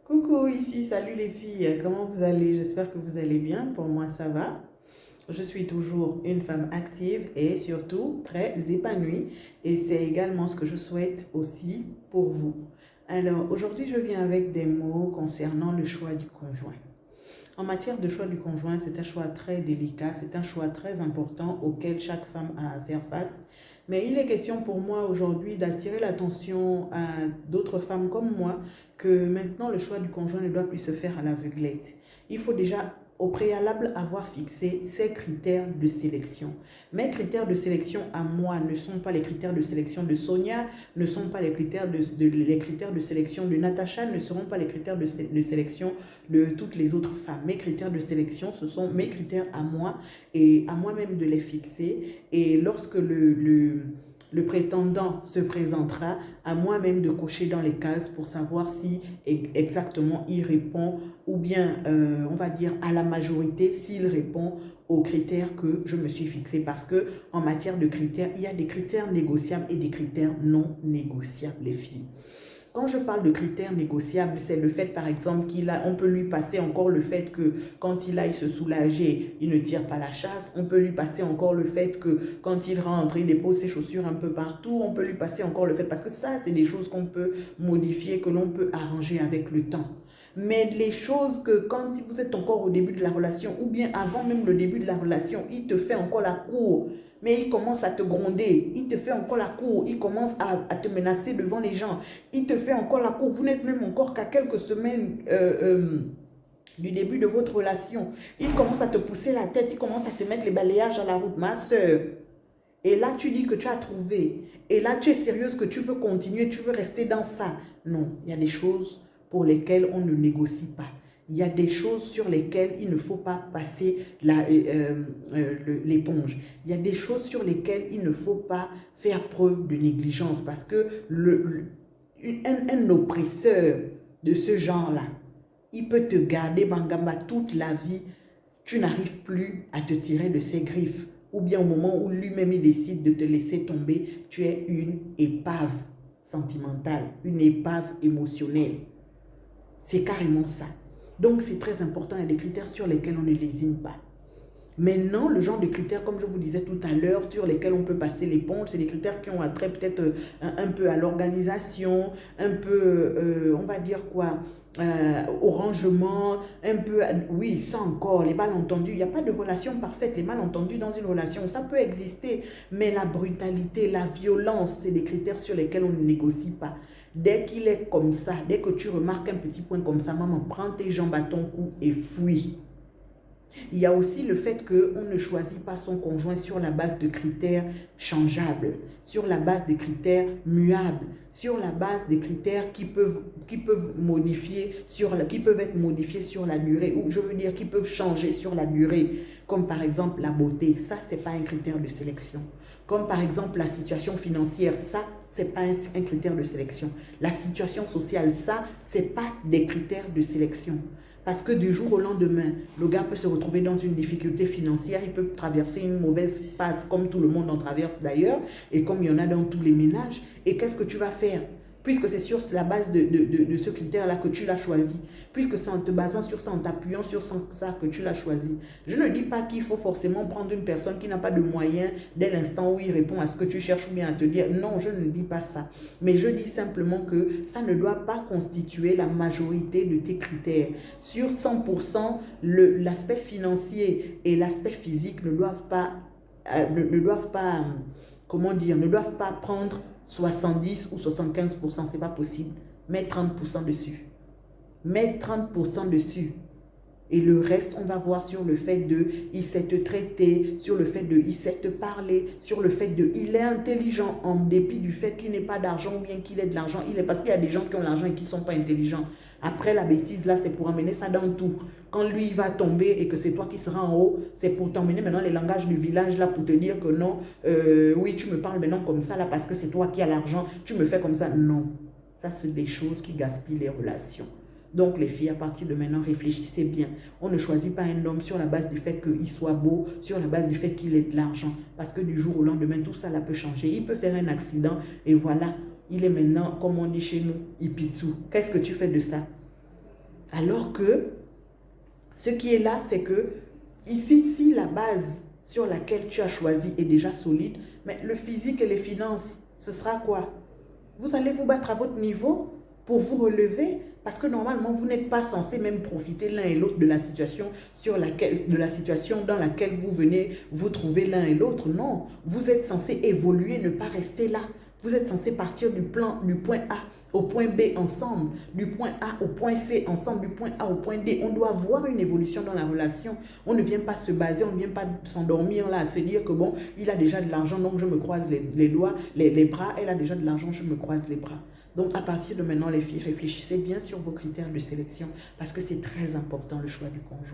Coucou, ici, salut les filles, comment vous allez? J'espère que vous allez bien, pour moi ça va. Je suis toujours une femme active et surtout très épanouie et c'est également ce que je souhaite aussi pour vous. Alors aujourd'hui je viens avec des mots concernant le choix du conjoint. En matière de choix du conjoint, c'est un choix très délicat, c'est un choix très important auquel chaque femme a à faire face. Mais il est question pour moi aujourd'hui d'attirer l'attention à d'autres femmes comme moi que maintenant le choix du conjoint ne doit plus se faire à l'aveuglette. Il faut déjà au préalable avoir fixé ses critères de sélection. Mes critères de sélection à moi ne sont pas les critères de sélection de Sonia, ne sont pas les critères de sélection de Natacha, ne seront pas les critères de sélection de toutes les autres femmes. Mes critères de sélection, ce sont mes critères à moi et à moi-même de les fixer. Et lorsque le prétendant se présentera, à moi-même de cocher dans les cases pour savoir si exactement il répond ou bien, on va dire, à la majorité, s'il répond aux critères que je me suis fixés. Parce que en matière de critères, il y a des critères négociables et des critères non négociables, les filles. Quand je parle de critères négociables, c'est le fait, par exemple, on peut lui passer encore le fait que quand il aille se soulager, il ne tire pas la chasse. On peut lui passer encore le fait que quand il rentre, il dépose ses chaussures un peu partout. On peut lui passer encore le fait, parce que ça, c'est des choses qu'on peut modifier, que l'on peut arranger avec le temps. Mais les choses que quand vous êtes encore au début de la relation, ou bien avant même le début de la relation, il te fait encore la cour, mais il commence à te gronder, il te fait encore la cour, il commence à te menacer devant les gens, il te fait encore la cour, vous n'êtes même encore qu'à quelques semaines du début de votre relation, il commence à te pousser la tête, il commence à te mettre les balayages à la route, ma soeur. Et là, tu dis que tu as trouvé. Et là, tu es sérieuse que tu veux continuer, tu veux rester dans ça. Non, il y a des choses pour lesquelles on ne négocie pas. Il y a des choses sur lesquelles il ne faut pas passer l'éponge. Il y a des choses sur lesquelles il ne faut pas faire preuve de négligence parce que un oppresseur de ce genre-là, il peut te garder Mangamba toute la vie. Tu n'arrives plus à te tirer de ses griffes. Ou bien au moment où lui-même il décide de te laisser tomber, tu es une épave sentimentale, une épave émotionnelle. C'est carrément ça. Donc c'est très important, il y a des critères sur lesquels on ne lésine pas. Maintenant, le genre de critères, comme je vous disais tout à l'heure, sur lesquels on peut passer l'éponge, c'est des critères qui ont attrait peut-être un peu à l'organisation, un peu, on va dire quoi, au rangement, un peu, oui, ça encore, les malentendus. Il n'y a pas de relation parfaite. Les malentendus dans une relation, ça peut exister, mais la brutalité, la violence, c'est des critères sur lesquels on ne négocie pas. Dès qu'il est comme ça, dès que tu remarques un petit point comme ça, maman, prends tes jambes à ton cou et fuis. Il y a aussi le fait qu'on ne choisit pas son conjoint sur la base de critères changeables, sur la base de critères muables, sur la base de critères qui peuvent être modifiés sur la durée, ou je veux dire qui peuvent changer sur la durée, comme par exemple la beauté, ça c'est pas un critère de sélection. Comme par exemple la situation financière, ça c'est pas un critère de sélection. La situation sociale, ça c'est pas des critères de sélection. Parce que du jour au lendemain, le gars peut se retrouver dans une difficulté financière, il peut traverser une mauvaise passe comme tout le monde en traverse d'ailleurs, et comme il y en a dans tous les ménages. Et qu'est-ce que tu vas faire? Puisque c'est sur la base de ce critère-là que tu l'as choisi, puisque c'est en te basant sur ça, en t'appuyant sur ça que tu l'as choisi. Je ne dis pas qu'il faut forcément prendre une personne qui n'a pas de moyens dès l'instant où il répond à ce que tu cherches ou bien à te dire. Non, je ne dis pas ça. Mais je dis simplement que ça ne doit pas constituer la majorité de tes critères. Sur 100%, l'aspect financier et l'aspect physique ne doivent pas, comment dire, ne doivent pas prendre 70 ou 75%, c'est pas possible. Mets 30% dessus. Mets 30% dessus. Et le reste, on va voir sur le fait de il sait te traiter, sur le fait de il sait te parler, sur le fait de il est intelligent en dépit du fait qu'il n'ait pas d'argent ou bien qu'il ait de l'argent. Parce qu'il y a des gens qui ont l'argent et qui ne sont pas intelligents. Après la bêtise, là, c'est pour emmener ça dans tout. Quand lui, il va tomber et que c'est toi qui seras en haut, c'est pour t'emmener maintenant les langages du village, là, pour te dire que non, oui, tu me parles maintenant comme ça, là, parce que c'est toi qui as l'argent, tu me fais comme ça. Non, ça, c'est des choses qui gaspillent les relations. Donc les filles, à partir de maintenant, réfléchissez bien. On ne choisit pas un homme sur la base du fait qu'il soit beau, sur la base du fait qu'il ait de l'argent. Parce que du jour au lendemain, tout ça là peut changer. Il peut faire un accident et voilà, il est maintenant, comme on dit chez nous, ipitou. Qu'est-ce que tu fais de ça? Alors que ce qui est là, c'est que ici, si la base sur laquelle tu as choisi est déjà solide, mais le physique et les finances, ce sera quoi? Vous allez vous battre à votre niveau pour vous relever parce que normalement, vous n'êtes pas censé même profiter l'un et l'autre de la situation dans laquelle vous venez vous trouver l'un et l'autre. Non, vous êtes censé évoluer, ne pas rester là. Vous êtes censé partir du point A au point B ensemble, du point A au point C ensemble, du point A au point D. On doit voir une évolution dans la relation. On ne vient pas se baser, on ne vient pas s'endormir là, à se dire que bon, il a déjà de l'argent, donc je me croise les doigts, les bras, elle a déjà de l'argent, je me croise les bras. Donc à partir de maintenant, les filles, réfléchissez bien sur vos critères de sélection parce que c'est très important le choix du conjoint.